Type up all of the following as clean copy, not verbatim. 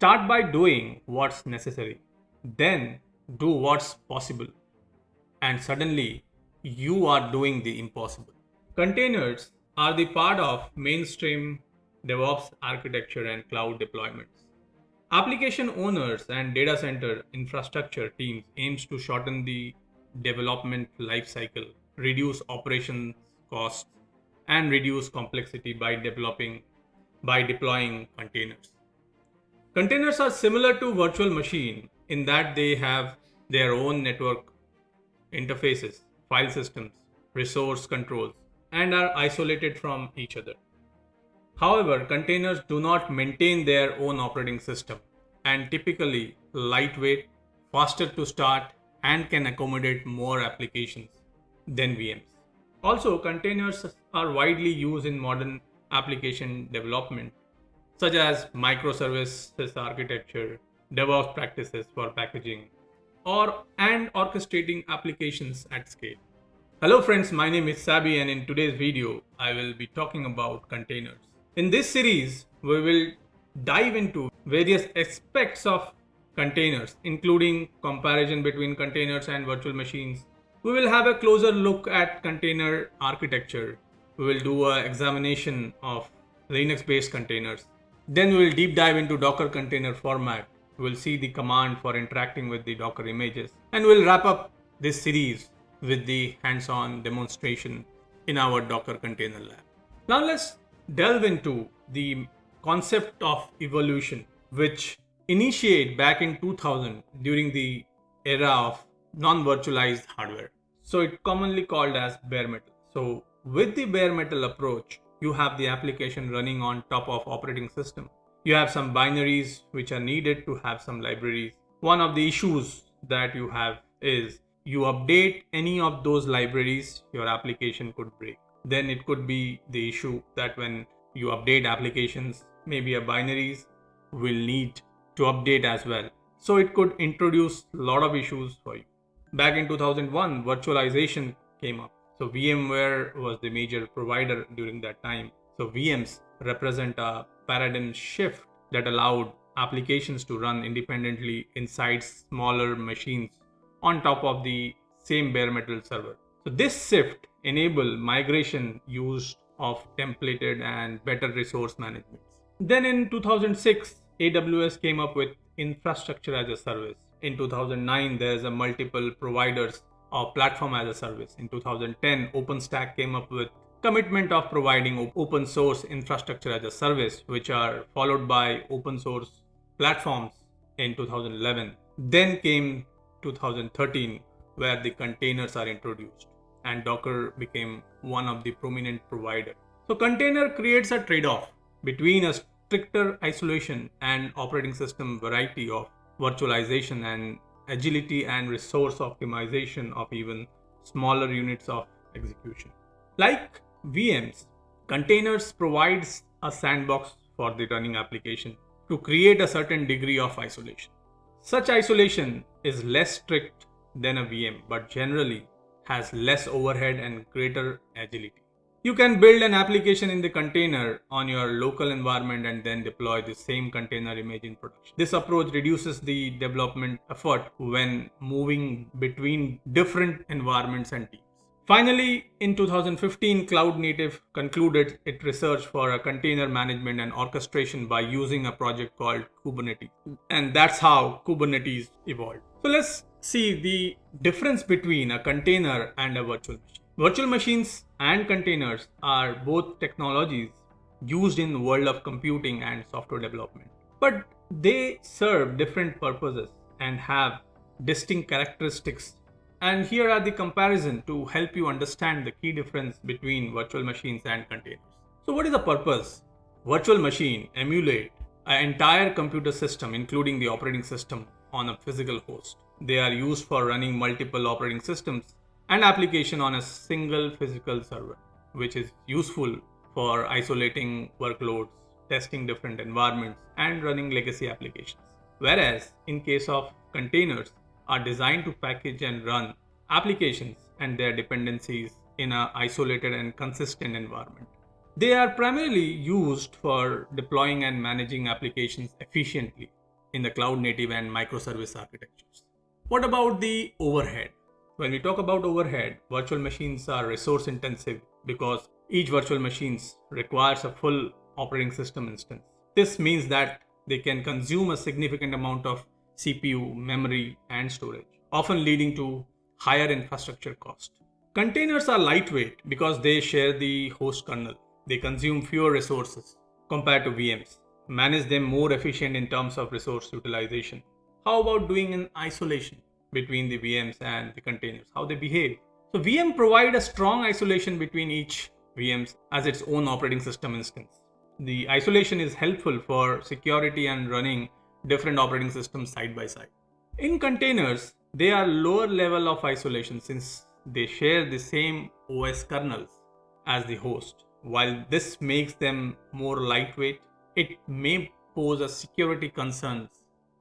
Start by doing what's necessary, then do what's possible, and suddenly you are doing the impossible. Containers are the part of mainstream DevOps architecture and cloud deployments. Application owners and data center infrastructure teams aims to shorten the development lifecycle, reduce operations costs, and reduce complexity by deploying containers. Containers are similar to virtual machine in that they have their own network interfaces, file systems, resource controls, and are isolated from each other. However, containers do not maintain their own operating system and typically lightweight, faster to start, and can accommodate more applications than VMs. Also, containers are widely used in modern application development, such as microservices architecture, DevOps practices for packaging, and orchestrating applications at scale. Hello friends, my name is Sabi and in today's video, I will be talking about containers. In this series, we will dive into various aspects of containers, including comparison between containers and virtual machines. We will have a closer look at container architecture. We will do an examination of Linux-based containers. Then we will deep dive into Docker container format. We will see the command for interacting with the Docker images. And we'll wrap up this series with the hands-on demonstration in our Docker container lab. Now let's delve into the concept of evolution, which initiated back in 2000 during the era of non-virtualized hardware. So it's commonly called as bare metal. So with the bare metal approach, you have the application running on top of operating system. You have some binaries which are needed to have some libraries. One of the issues that you have is you update any of those libraries, your application could break. Then it could be the issue that when you update applications, maybe a binaries will need to update as well. So it could introduce a lot of issues for you. Back in 2001, virtualization came up. So VMware was the major provider during that time. So VMs represent a paradigm shift that allowed applications to run independently inside smaller machines on top of the same bare metal server. So this shift enabled migration use of templated and better resource management. Then in 2006, AWS came up with infrastructure as a service. In 2009, there's a multiple providers of platform as a service. In 2010, OpenStack came up with commitment of providing open source infrastructure as a service, which are followed by open source platforms in 2011. Then came 2013, where the containers are introduced and Docker became one of the prominent providers. So container creates a trade-off between a stricter isolation and operating system variety of virtualization and agility and resource optimization of even smaller units of execution. Like VMs, containers provides a sandbox for the running application to create a certain degree of isolation. Such isolation is less strict than a VM, but generally has less overhead and greater agility. You can build an application in the container on your local environment and then deploy the same container image in production. This approach reduces the development effort when moving between different environments and teams. Finally, in 2015, Cloud Native concluded its research for a container management and orchestration by using a project called Kubernetes. And that's how Kubernetes evolved. So let's see the difference between a container and a virtual machine. Virtual machines and containers are both technologies used in the world of computing and software development. But they serve different purposes and have distinct characteristics. And here are the comparison to help you understand the key difference between virtual machines and containers. So what is the purpose? Virtual machine emulate an entire computer system, including the operating system, on a physical host. They are used for running multiple operating systems and application on a single physical server, which is useful for isolating workloads, testing different environments, and running legacy applications. Whereas in case of containers, are designed to package and run applications and their dependencies in an isolated and consistent environment. They are primarily used for deploying and managing applications efficiently in the cloud native and microservice architectures. What about the overhead? When we talk about overhead, virtual machines are resource intensive because each virtual machine requires a full operating system instance. This means that they can consume a significant amount of CPU, memory, and storage, often leading to higher infrastructure cost. Containers are lightweight because they share the host kernel. They consume fewer resources compared to VMs, manage them more efficient in terms of resource utilization. How about doing an isolation between the VMs and the containers, how they behave? So VM provide a strong isolation between each VMs as its own operating system instance. The isolation is helpful for security and running different operating systems side by side. In containers, they are lower level of isolation since they share the same OS kernels as the host. While this makes them more lightweight, it may pose a security concerns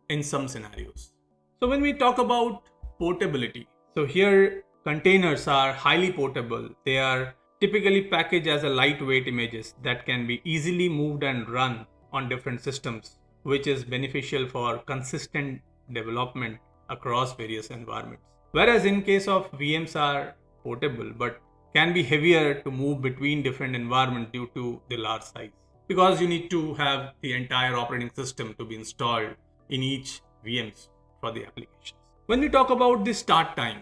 in some scenarios. So when we talk about portability, so here containers are highly portable. They are typically packaged as a lightweight images that can be easily moved and run on different systems, which is beneficial for consistent development across various environments. Whereas in case of VMs are portable but can be heavier to move between different environments due to the large size, because you need to have the entire operating system to be installed in each VMs for the applications. When we talk about the start time,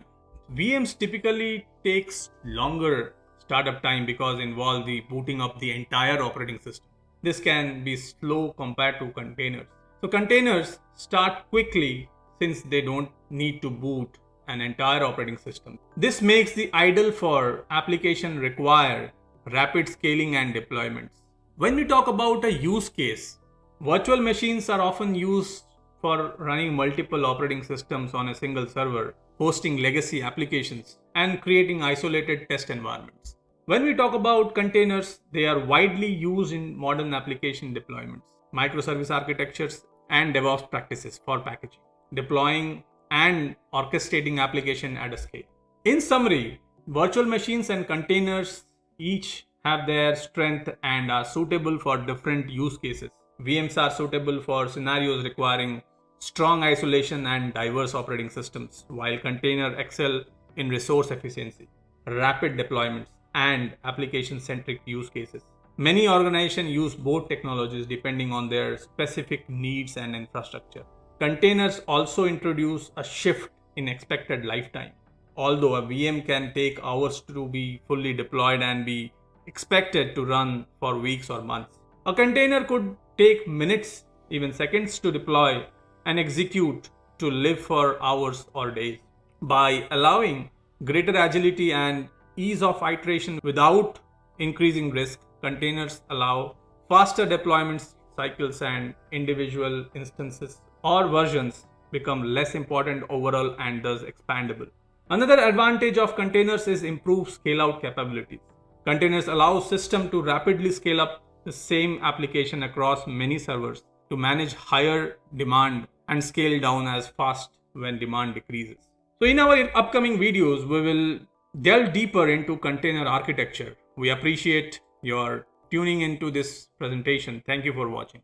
VMs typically takes longer startup time because involve the booting up the entire operating system. This can be slow compared to containers. So containers start quickly since they don't need to boot an entire operating system. This makes the ideal for application require rapid scaling and deployments. When we talk about a use case, virtual machines are often used for running multiple operating systems on a single server, hosting legacy applications, and creating isolated test environments. When we talk about containers, they are widely used in modern application deployments, microservice architectures, and DevOps practices for packaging, deploying, and orchestrating application at a scale. In summary, virtual machines and containers each have their strength and are suitable for different use cases. VMs are suitable for scenarios requiring strong isolation and diverse operating systems, while containers excel in resource efficiency, rapid deployments, and application-centric use cases. Many organizations use both technologies depending on their specific needs and infrastructure. Containers also introduce a shift in expected lifetime. Although a VM can take hours to be fully deployed and be expected to run for weeks or months, a container could take minutes, even seconds to deploy and execute to live for hours or days. By allowing greater agility and ease of iteration without increasing risk, containers allow faster deployment cycles and individual instances or versions become less important overall and thus expandable. Another advantage of containers is improved scale-out capabilities. Containers allow system to rapidly scale up the same application across many servers to manage higher demand and scale down as fast when demand decreases. So in our upcoming videos, we will delve deeper into container architecture. We appreciate your tuning into this presentation. Thank you for watching.